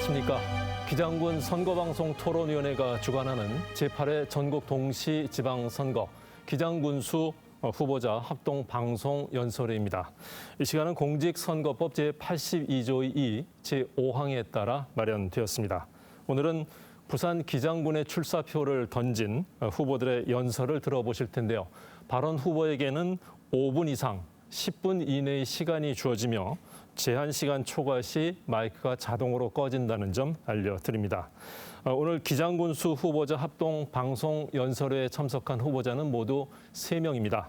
안녕하십니까. 기장군 선거방송 토론위원회가 주관하는 제8회 전국 동시지방선거 기장군수 후보자 합동방송 연설회입니다. 이 시간은 공직선거법 제82조의 2 제5항에 따라 마련되었습니다. 오늘은 부산 기장군의 출사표를 던진 후보들의 연설을 들어보실 텐데요. 발언 후보에게는 5분 이상 10분 이내의 시간이 주어지며 제한 시간 초과 시 마이크가 자동으로 꺼진다는 점 알려드립니다. 오늘 기장군수 후보자 합동 방송 연설회에 참석한 후보자는 모두 3명입니다.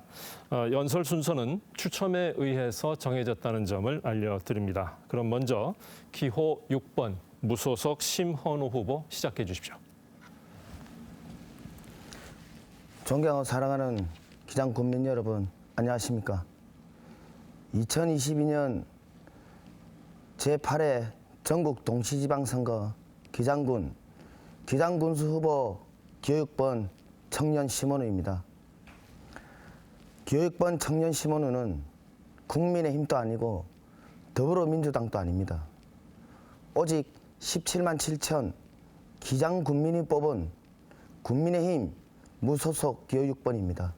연설 순서는 추첨에 의해서 정해졌다는 점을 알려드립니다. 그럼 먼저 기호 6번 무소속 심헌호 후보 시작해 주십시오. 존경하고 사랑하는 기장군민 여러분, 안녕하십니까? 2022년 제8회 전국 동시지방선거 기장군수 후보 기호 6번 청년 심헌호입니다. 기호 6번 청년 심헌호는 국민의힘도 아니고 더불어민주당도 아닙니다. 오직 17만 7천 기장군민이 뽑은 국민의힘 무소속 기호 6번입니다.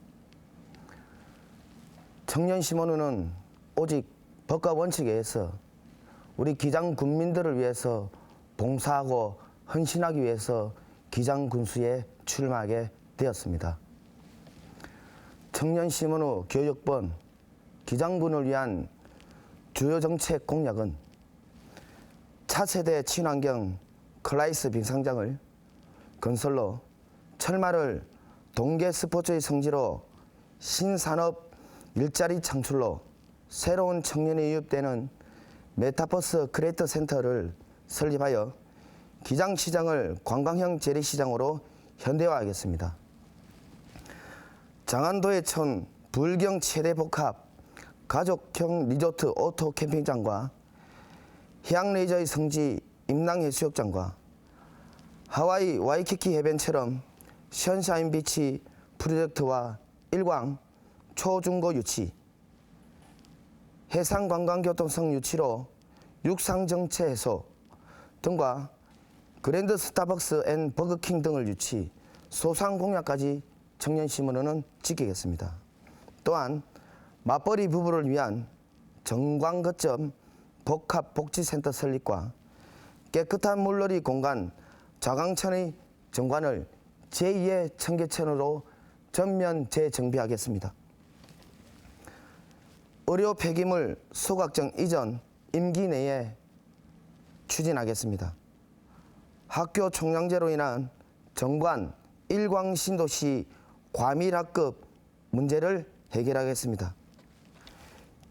청년 심헌호는 오직 법과 원칙에 의해서 우리 기장군민들을 위해서 봉사하고 헌신하기 위해서 기장군수에 출마하게 되었습니다. 청년 심헌호 기호 6번 기장군을 위한 주요 정책 공약은 차세대 친환경 클라이스 빙상장을 건설로 철마를 동계 스포츠의 성지로 신산업 일자리 창출로 새로운 청년이 유입되는 메타버스 크리에이터 센터를 설립하여 기장시장을 관광형 재래시장으로 현대화하겠습니다. 장안도해촌 불경 최대 복합 가족형 리조트 오토 캠핑장과 해양레저의 성지 임랑해수욕장과 하와이 와이키키 해변처럼 션샤인 비치 프로젝트와 일광 초중고 유치, 해상관광교통성 유치로 육상정체 해소 등과 그랜드 스타벅스 앤 버거킹 등을 유치, 소상공약까지 청년 심헌호는 지키겠습니다. 또한 맞벌이 부부를 위한 정광거점 복합복지센터 설립과 깨끗한 물놀이 공간 자강천의 정관을 제2의 청계천으로 전면 재정비하겠습니다. 의료 폐기물 소각정 이전 임기 내에 추진하겠습니다. 학교 총량제로 인한 정관 일광신도시 과밀학급 문제를 해결하겠습니다.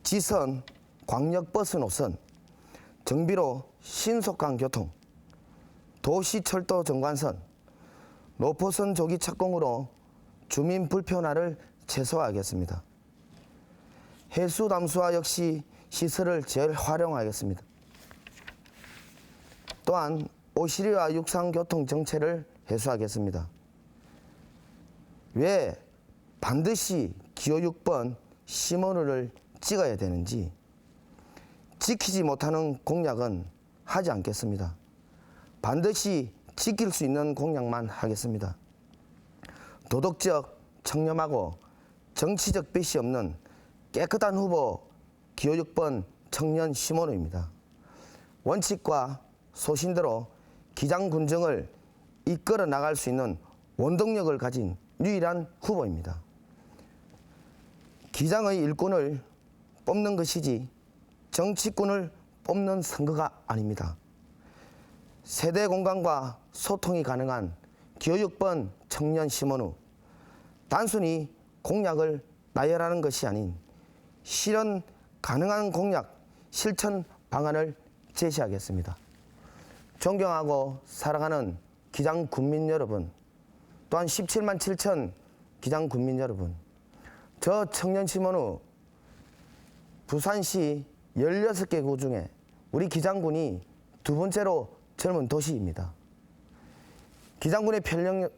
지선 광역버스 노선 정비로 신속한 교통, 도시철도 정관선, 노포선 조기 착공으로 주민 불편화를 최소화하겠습니다. 해수 담수화 역시 시설을 재활용하겠습니다. 또한 오시리와 육상교통 정체를 해소하겠습니다. 왜 반드시 기호 6번 심헌호를 찍어야 되는지 지키지 못하는 공약은 하지 않겠습니다. 반드시 지킬 수 있는 공약만 하겠습니다. 도덕적, 청렴하고 정치적 빛이 없는 깨끗한 후보 기호 6번 청년 심헌호입니다. 원칙과 소신대로 기장군정을 이끌어 나갈 수 있는 원동력을 가진 유일한 후보입니다. 기장의 일꾼을 뽑는 것이지 정치꾼을 뽑는 선거가 아닙니다. 세대 공감과 소통이 가능한 기호 6번 청년 심헌호, 단순히 공약을 나열하는 것이 아닌 실현 가능한 공약, 실천 방안을 제시하겠습니다. 존경하고 사랑하는 기장군민 여러분, 또한 17만 7천 기장군민 여러분, 저 청년 심헌호 부산시 16개 구 중에 우리 기장군이 두 번째로 젊은 도시입니다. 기장군의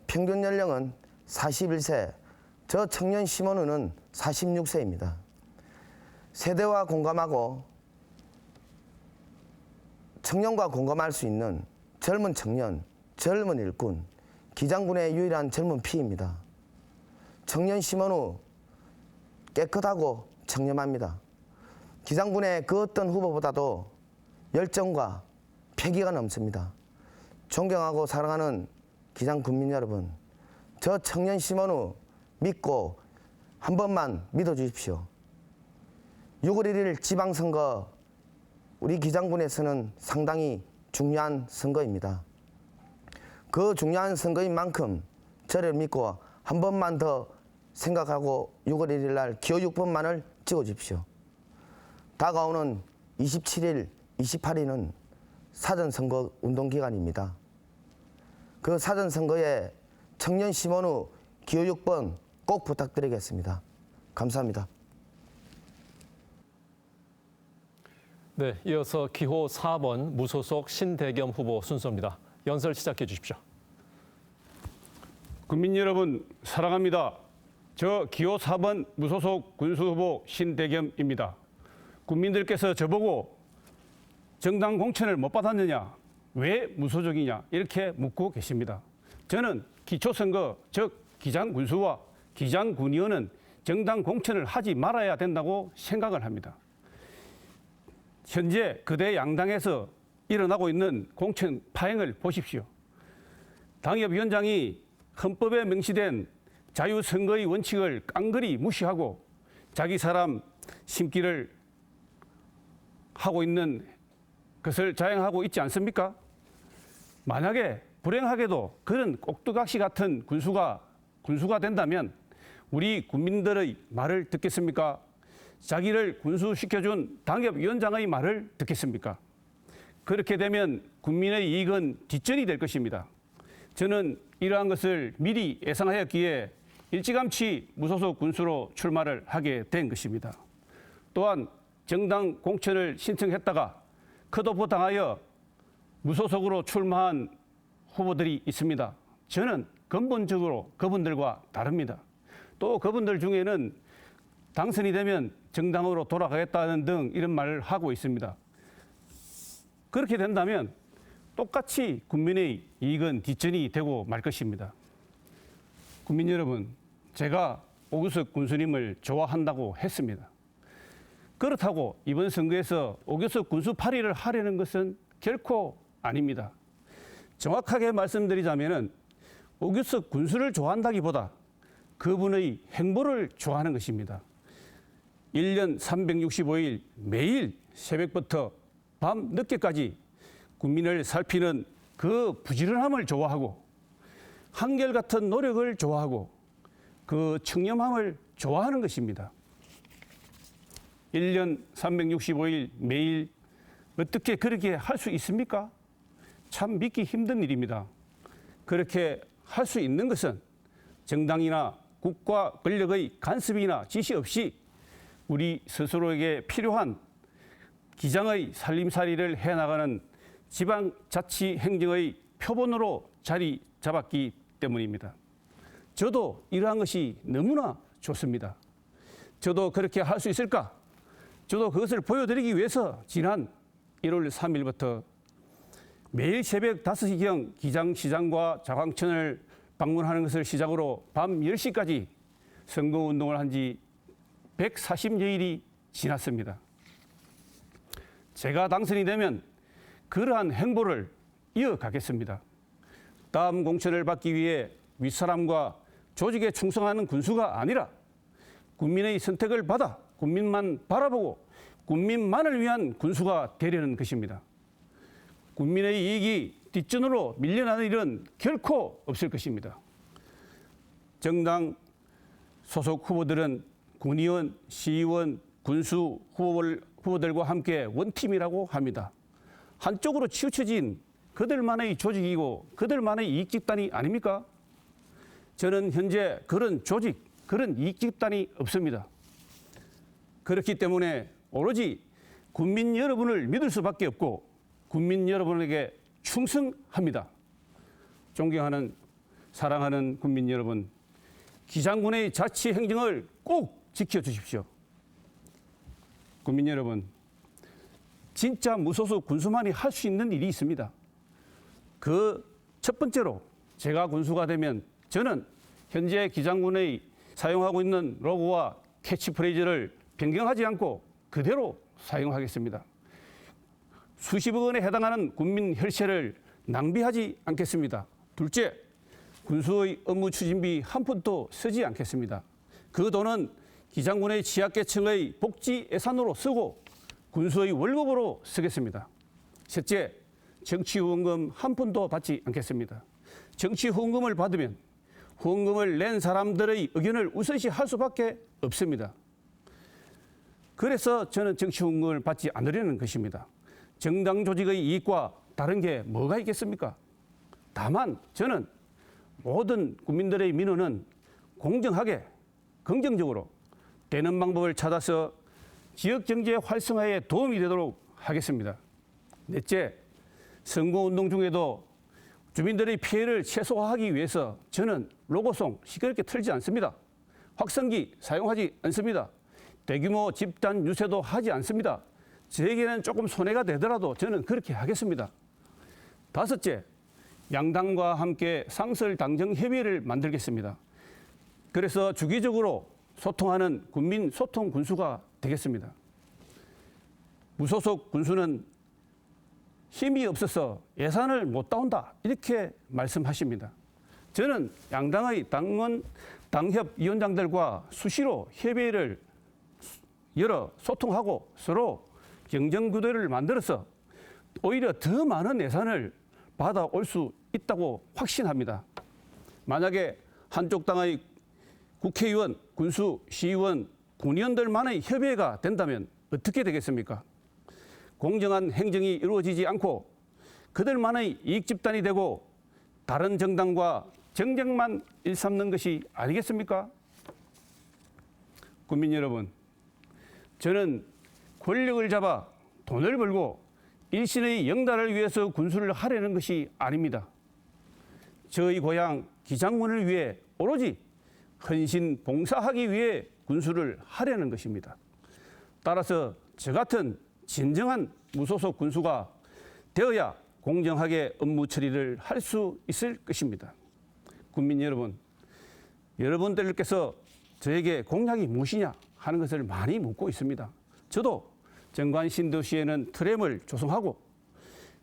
평균 연령은 41세, 저 청년 심헌호는 46세입니다. 세대와 공감하고 청년과 공감할 수 있는 젊은 청년, 젊은 일꾼, 기장군의 유일한 젊은 피입니다. 청년 심은 후 깨끗하고 청렴합니다. 기장군의 그 어떤 후보보다도 열정과 패기가 넘칩니다. 존경하고 사랑하는 기장 군민 여러분, 저 청년 심은 후 믿고 한 번만 믿어주십시오. 6월 1일 지방선거 우리 기장군에서는 상당히 중요한 선거입니다. 그 중요한 선거인 만큼 저를 믿고 한 번만 더 생각하고 6월 1일 날 기호 6번만을 찍어주십시오. 다가오는 27일, 28일은 사전선거 운동기간입니다. 그 사전선거에 청년 심은 후 기호 6번 꼭 부탁드리겠습니다. 감사합니다. 네, 이어서 기호 4번 무소속 신대겸 후보 순서입니다. 연설 시작해 주십시오. 국민 여러분 사랑합니다. 저 기호 4번 무소속 군수후보 신대겸입니다. 국민들께서 저보고 정당 공천을 못 받았느냐, 왜 무소속이냐 이렇게 묻고 계십니다. 저는 기초선거, 즉 기장군수와 기장군의원은 정당 공천을 하지 말아야 된다고 생각을 합니다. 현재 그대 양당에서 일어나고 있는 공천 파행을 보십시오. 당협위원장이 헌법에 명시된 자유선거의 원칙을 깡그리 무시하고 자기 사람 심기를 하고 있는 것을 자행하고 있지 않습니까? 만약에 불행하게도 그런 꼭두각시 같은 군수가 된다면 우리 국민들의 말을 듣겠습니까? 자기를 군수시켜준 당협위원장의 말을 듣겠습니까? 그렇게 되면 국민의 이익은 뒷전이 될 것입니다. 저는 이러한 것을 미리 예상하였기에 일찌감치 무소속 군수로 출마를 하게 된 것입니다. 또한 정당 공천을 신청했다가 컷오프 당하여 무소속으로 출마한 후보들이 있습니다. 저는 근본적으로 그분들과 다릅니다. 또 그분들 중에는 당선이 되면 정당으로 돌아가겠다는 등 이런 말을 하고 있습니다. 그렇게 된다면 똑같이 국민의 이익은 뒷전이 되고 말 것입니다. 국민 여러분, 제가 오규석 군수님을 좋아한다고 했습니다. 그렇다고 이번 선거에서 오규석 군수 파리를 하려는 것은 결코 아닙니다. 정확하게 말씀드리자면은 오규석 군수를 좋아한다기보다 그분의 행보를 좋아하는 것입니다. 1년 365일 매일 새벽부터 밤 늦게까지 국민을 살피는 그 부지런함을 좋아하고 한결같은 노력을 좋아하고 그 청렴함을 좋아하는 것입니다. 1년 365일 매일 어떻게 그렇게 할 수 있습니까? 참 믿기 힘든 일입니다. 그렇게 할 수 있는 것은 정당이나 국가 권력의 간섭이나 지시 없이 우리 스스로에게 필요한 기장의 살림살이를 해나가는 지방자치행정의 표본으로 자리 잡았기 때문입니다. 저도 이러한 것이 너무나 좋습니다. 저도 그렇게 할 수 있을까? 저도 그것을 보여드리기 위해서 지난 1월 3일부터 매일 새벽 5시경 기장시장과 자광천을 방문하는 것을 시작으로 밤 10시까지 선거운동을 한 지 140여일이 지났습니다. 제가 당선이 되면 그러한 행보를 이어가겠습니다. 다음 공천을 받기 위해 윗사람과 조직에 충성하는 군수가 아니라 국민의 선택을 받아 국민만 바라보고 국민만을 위한 군수가 되려는 것입니다. 국민의 이익이 뒷전으로 밀려나는 일은 결코 없을 것입니다. 정당 소속 후보들은 군의원, 시의원, 군수 후보들과 함께 원팀이라고 합니다. 한쪽으로 치우쳐진 그들만의 조직이고 그들만의 이익집단이 아닙니까? 저는 현재 그런 조직, 그런 이익집단이 없습니다. 그렇기 때문에 오로지 국민 여러분을 믿을 수밖에 없고 국민 여러분에게 충성합니다. 존경하는 사랑하는 국민 여러분, 기장군의 자치 행정을 꼭 지켜주십시오. 국민 여러분, 진짜 무소속 군수만이 할 수 있는 일이 있습니다. 그 첫 번째로 제가 군수가 되면 저는 현재 기장군의 사용하고 있는 로고와 캐치프레이즈를 변경하지 않고 그대로 사용하겠습니다. 수십억 원에 해당하는 국민 혈세를 낭비하지 않겠습니다. 둘째, 군수의 업무 추진비 한 푼도 쓰지 않겠습니다. 그 돈은 기장군의 취약계층의 복지 예산으로 쓰고 군수의 월급으로 쓰겠습니다. 셋째, 정치 후원금 한 푼도 받지 않겠습니다. 정치 후원금을 받으면 후원금을 낸 사람들의 의견을 우선시할 수밖에 없습니다. 그래서 저는 정치 후원금을 받지 않으려는 것입니다. 정당 조직의 이익과 다른 게 뭐가 있겠습니까? 다만 저는 모든 국민들의 민원은 공정하게, 긍정적으로 되는 방법을 찾아서 지역 경제 활성화에 도움이 되도록 하겠습니다. 넷째, 선거운동 중에도 주민들의 피해를 최소화하기 위해서 저는 로고송 시끄럽게 틀지 않습니다. 확성기 사용하지 않습니다. 대규모 집단 유세도 하지 않습니다. 저에게는 조금 손해가 되더라도 저는 그렇게 하겠습니다. 다섯째, 양당과 함께 상설당정협의회를 만들겠습니다. 그래서 주기적으로 소통하는 국민 소통 군수가 되겠습니다. 무소속 군수는 힘이 없어서 예산을 못 따온다 이렇게 말씀하십니다. 저는 양당의 당협위원장들과 수시로 협의회를 열어 소통하고 서로 경쟁구도를 만들어서 오히려 더 많은 예산을 받아올 수 있다고 확신합니다. 만약에 한쪽 당의 국회의원, 군수, 시의원, 군의원들만의 협의회가 된다면 어떻게 되겠습니까? 공정한 행정이 이루어지지 않고 그들만의 이익 집단이 되고 다른 정당과 정쟁만 일삼는 것이 아니겠습니까? 국민 여러분, 저는 권력을 잡아 돈을 벌고 일신의 영달을 위해서 군수를 하려는 것이 아닙니다. 저희 고향 기장군을 위해 오로지 헌신 봉사하기 위해 군수를 하려는 것입니다. 따라서 저 같은 진정한 무소속 군수가 되어야 공정하게 업무 처리를 할 수 있을 것입니다. 국민 여러분, 여러분들께서 저에게 공약이 무엇이냐 하는 것을 많이 묻고 있습니다. 저도 정관 신도시에는 트램을 조성하고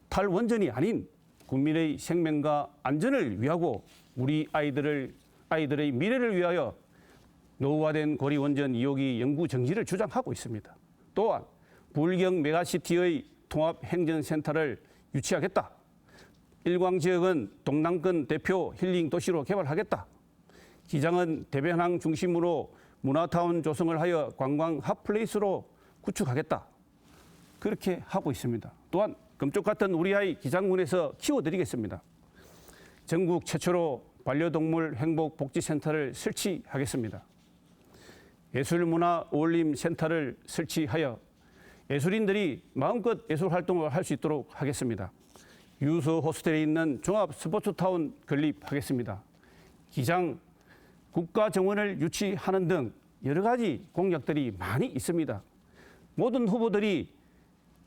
탈원전이 아닌 국민의 생명과 안전을 위하고 우리 아이들의 미래를 위하여 노후화된 고리원전 2호기 영구 정지를 주장하고 있습니다. 또한 불경 메가시티의 통합행정센터를 유치하겠다. 일광지역은 동남권 대표 힐링 도시로 개발하겠다. 기장은 대변항 중심으로 문화타운 조성을 하여 관광 핫플레이스로 구축하겠다. 그렇게 하고 있습니다. 또한 금쪽 같은 우리 아이 기장군에서 키워드리겠습니다. 전국 최초로 반려동물 행복복지센터를 설치하겠습니다. 예술문화어울림센터를 설치하여 예술인들이 마음껏 예술활동을 할 수 있도록 하겠습니다. 유서 호스텔에 있는 종합 스포츠타운 건립하겠습니다. 기장 국가정원을 유치하는 등 여러 가지 공약들이 많이 있습니다. 모든 후보들이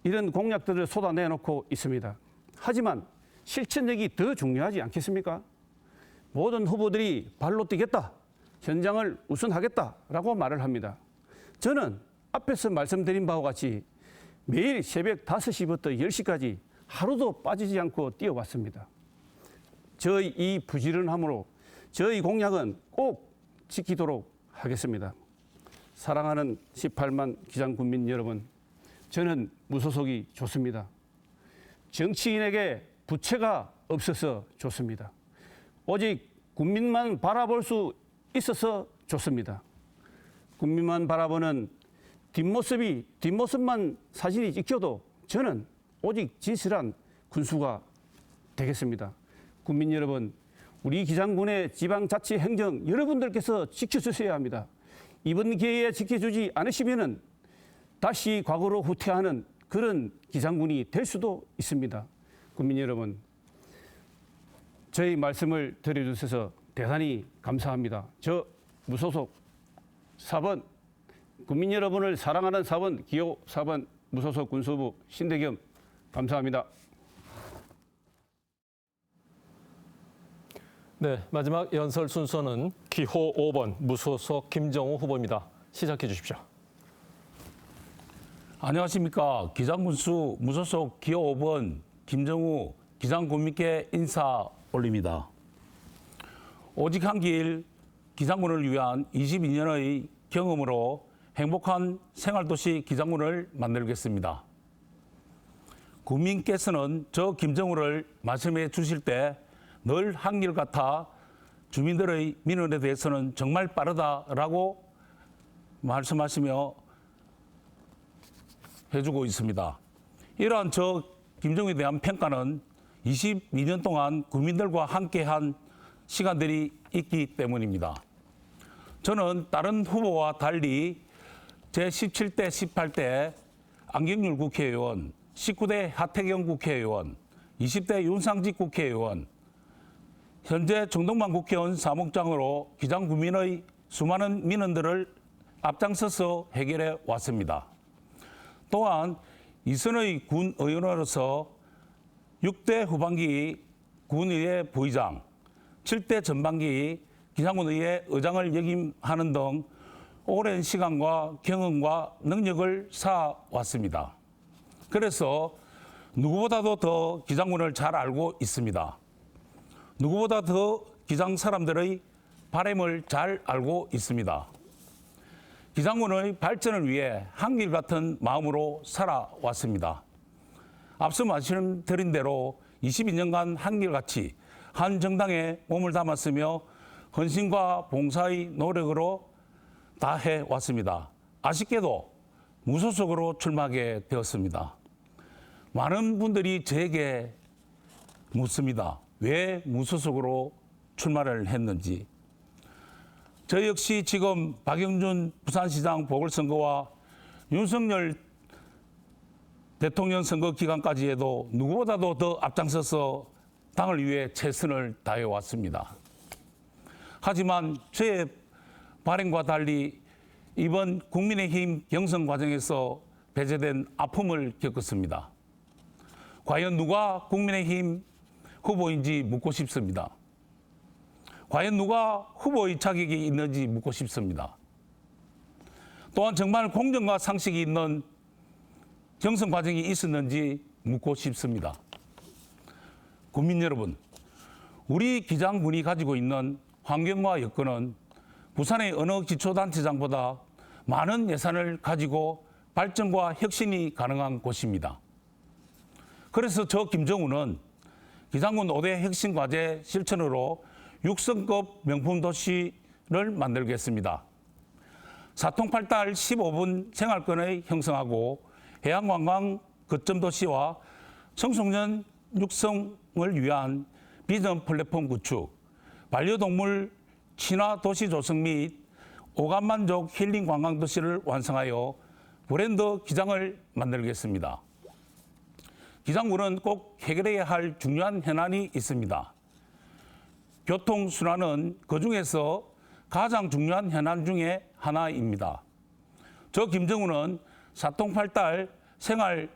이런 공약들을 쏟아내놓고 있습니다. 하지만 실천력이 더 중요하지 않겠습니까? 모든 후보들이 발로 뛰겠다, 현장을 우선하겠다라고 말을 합니다. 저는 앞에서 말씀드린 바와 같이 매일 새벽 5시부터 10시까지 하루도 빠지지 않고 뛰어왔습니다. 저의 이 부지런함으로 저의 공약은 꼭 지키도록 하겠습니다. 사랑하는 18만 기장군민 여러분, 저는 무소속이 좋습니다. 정치인에게 부채가 없어서 좋습니다. 오직 국민만 바라볼 수 있어서 좋습니다. 국민만 바라보는 뒷모습만 사진이 찍혀도 저는 오직 진실한 군수가 되겠습니다. 국민 여러분, 우리 기장군의 지방자치 행정 여러분들께서 지켜주셔야 합니다. 이번 기회에 지켜주지 않으시면은 다시 과거로 후퇴하는 그런 기장군이 될 수도 있습니다. 국민 여러분, 저희 말씀을 들어주셔서 대단히 감사합니다. 저 무소속 4번, 국민 여러분을 사랑하는 4번, 기호 4번 무소속 군수부 신대겸 감사합니다. 네, 마지막 연설 순서는 기호 5번 무소속 김정우 후보입니다. 시작해 주십시오. 안녕하십니까. 기장군수 무소속 기호 5번 김정우 기장군민께 인사 올립니다. 오직 한 길 기장군을 위한 22년의 경험으로 행복한 생활도시 기장군을 만들겠습니다. 국민께서는 저 김정우를 말씀해 주실 때 늘 한결같아 주민들의 민원에 대해서는 정말 빠르다라고 말씀하시며 해주고 있습니다. 이러한 저 김정우에 대한 평가는 22년 동안 국민들과 함께한 시간들이 있기 때문입니다. 저는 다른 후보와 달리 제17대, 18대 안경률 국회의원, 19대 하태경 국회의원, 20대 윤상직 국회의원, 현재 정동만 국회의원 사무장으로 기장군민의 수많은 민원들을 앞장서서 해결해 왔습니다. 또한 이선의 군 의원으로서 6대 후반기 군의회 부의장, 7대 전반기 기장군의회 의장을 역임하는 등 오랜 시간과 경험과 능력을 쌓아왔습니다. 그래서 누구보다도 더 기장군을 잘 알고 있습니다. 누구보다 더 기장 사람들의 바람을 잘 알고 있습니다. 기장군의 발전을 위해 한결같은 마음으로 살아왔습니다. 앞서 말씀드린 대로 22년간 한결같이 한 정당에 몸을 담았으며 헌신과 봉사의 노력으로 다 해왔습니다. 아쉽게도 무소속으로 출마하게 되었습니다. 많은 분들이 저에게 묻습니다. 왜 무소속으로 출마를 했는지. 저 역시 지금 박영준 부산시장 보궐선거와 윤석열 대통령 선거 기간까지 해도 누구보다도 더 앞장서서 당을 위해 최선을 다해왔습니다. 하지만 저의 발행과 달리 이번 국민의힘 경선 과정에서 배제된 아픔을 겪었습니다. 과연 누가 국민의힘 후보인지 묻고 싶습니다. 과연 누가 후보의 자격이 있는지 묻고 싶습니다. 또한 정말 공정과 상식이 있는 경선 과정이 있었는지 묻고 싶습니다. 국민 여러분, 우리 기장군이 가지고 있는 환경과 여건은 부산의 어느 기초단체장보다 많은 예산을 가지고 발전과 혁신이 가능한 곳입니다. 그래서 저 김정우는 기장군 5대 혁신과제 실천으로 6성급 명품 도시를 만들겠습니다. 사통팔달 15분 생활권을 형성하고 해양관광 거점 도시와 청소년 육성을 위한 비전 플랫폼 구축, 반려동물 친화 도시 조성 및 오감만족 힐링 관광 도시를 완성하여 브랜드 기장을 만들겠습니다. 기장군은 꼭 해결해야 할 중요한 현안이 있습니다. 교통순환은 그중에서 가장 중요한 현안 중에 하나입니다. 저 김정우는 사통팔달 생활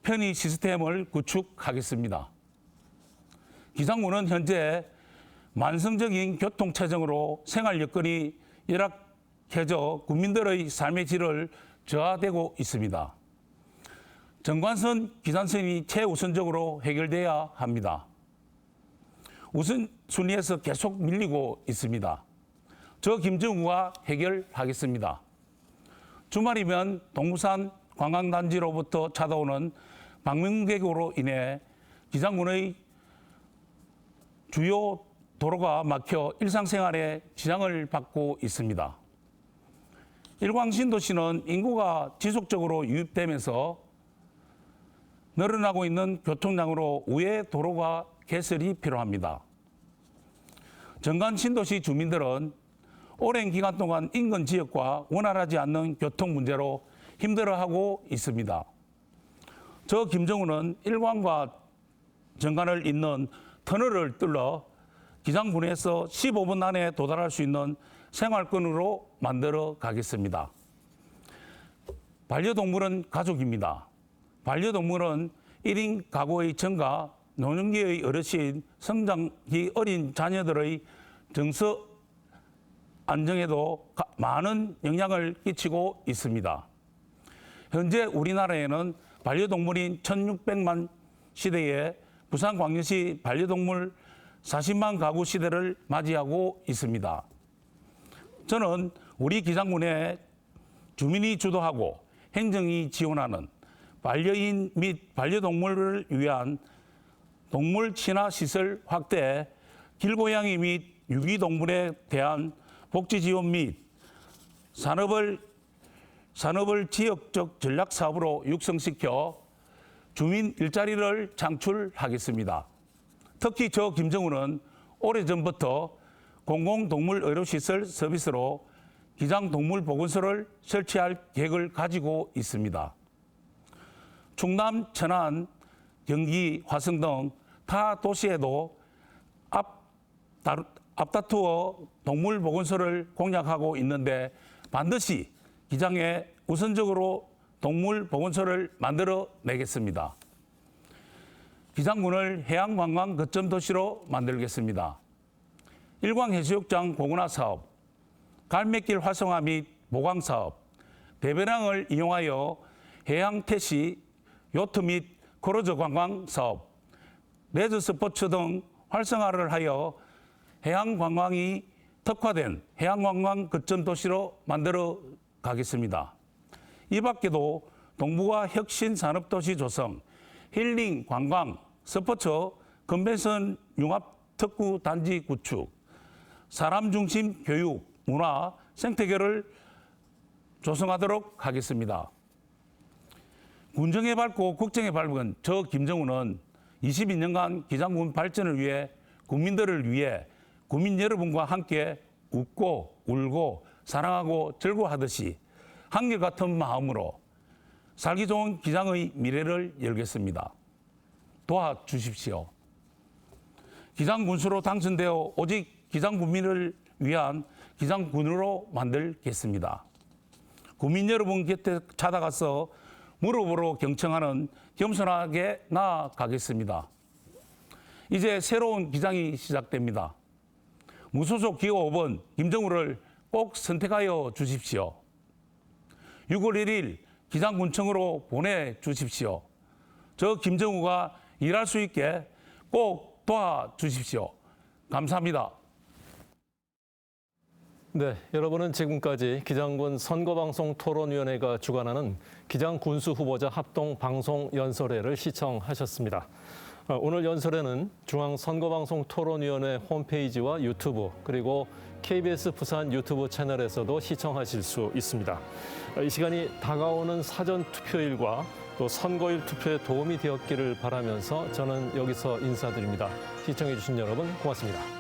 편의 시스템을 구축하겠습니다. 기장군은 현재 만성적인 교통체증으로 생활 여건이 열악해져 국민들의 삶의 질을 저하되고 있습니다. 정관선 기산선이 최우선적으로 해결돼야 합니다. 우선순위에서 계속 밀리고 있습니다. 저 김정우가 해결하겠습니다. 주말이면 동부산 관광단지로부터 찾아오는 방문객으로 인해 기장군의 주요 도로가 막혀 일상생활에 지장을 받고 있습니다. 일광신도시는 인구가 지속적으로 유입되면서 늘어나고 있는 교통량으로 우회 도로가 개설이 필요합니다. 정관신도시 주민들은 오랜 기간 동안 인근 지역과 원활하지 않는 교통 문제로 힘들어하고 있습니다. 저 김정우는 일광과 정관을 잇는 터널을 뚫어 기장군에서 15분 안에 도달할 수 있는 생활권으로 만들어 가겠습니다. 반려동물은 가족입니다. 반려동물은 1인 가구의 증가, 노년기의 어르신, 성장기 어린 자녀들의 정서 안정에도 많은 영향을 끼치고 있습니다. 현재 우리나라에는 반려동물인 1600만 시대에 부산광역시 반려동물 40만 가구 시대를 맞이하고 있습니다. 저는 우리 기장군에 주민이 주도하고 행정이 지원하는 반려인 및 반려동물을 위한 동물 친화 시설 확대, 길고양이 및 유기동물에 대한 복지 지원 및 산업을 지역적 전략 사업으로 육성시켜 주민 일자리를 창출하겠습니다. 특히 저 김정우는 오래전부터 공공동물 의료시설 서비스로 기장동물보건소를 설치할 계획을 가지고 있습니다. 충남, 천안, 경기, 화성 등 타 도시에도 앞다투어 동물보건소를 공약하고 있는데 반드시 기장에 우선적으로 동물보건소를 만들어 내겠습니다. 기장군을 해양관광 거점 도시로 만들겠습니다. 일광해수욕장 공원화 사업, 갈매길 활성화 및 보강 사업, 대배낭을 이용하여 해양 택시, 요트 및 크루즈 관광 사업, 레저 스포츠 등 활성화를 하여 해양 관광이 특화된 해양관광 거점 도시로 만들어 가겠습니다. 이 밖에도 동북아 혁신 산업도시 조성, 힐링, 관광, 스포츠, 컨벤션 융합 특구 단지 구축, 사람 중심 교육, 문화, 생태계를 조성하도록 하겠습니다. 군정에 밝고 국정에 밝은 저 김정우는 22년간 기장군 발전을 위해 국민들을 위해 국민 여러분과 함께 웃고 울고 사랑하고 즐거워하듯이 한결같은 마음으로 살기 좋은 기장의 미래를 열겠습니다. 도와주십시오. 기장군수로 당선되어 오직 기장군민을 위한 기장군으로 만들겠습니다. 국민 여러분 곁에 찾아가서 무릎으로 경청하는 겸손하게 나아가겠습니다. 이제 새로운 기장이 시작됩니다. 무소속 기호 5번 김정우를 꼭 선택하여 주십시오. 6월 1일 기장군청으로 보내주십시오. 저 김정우가 일할 수 있게 꼭 도와주십시오. 감사합니다. 네, 여러분은 지금까지 기장군 선거방송 토론위원회가 주관하는 기장군수 후보자 합동 방송 연설회를 시청하셨습니다. 오늘 연설회는 중앙선거방송 토론위원회 홈페이지와 유튜브 그리고 KBS 부산 유튜브 채널에서도 시청하실 수 있습니다. 이 시간이 다가오는 사전 투표일과 또 선거일 투표에 도움이 되었기를 바라면서 저는 여기서 인사드립니다. 시청해 주신 여러분 고맙습니다.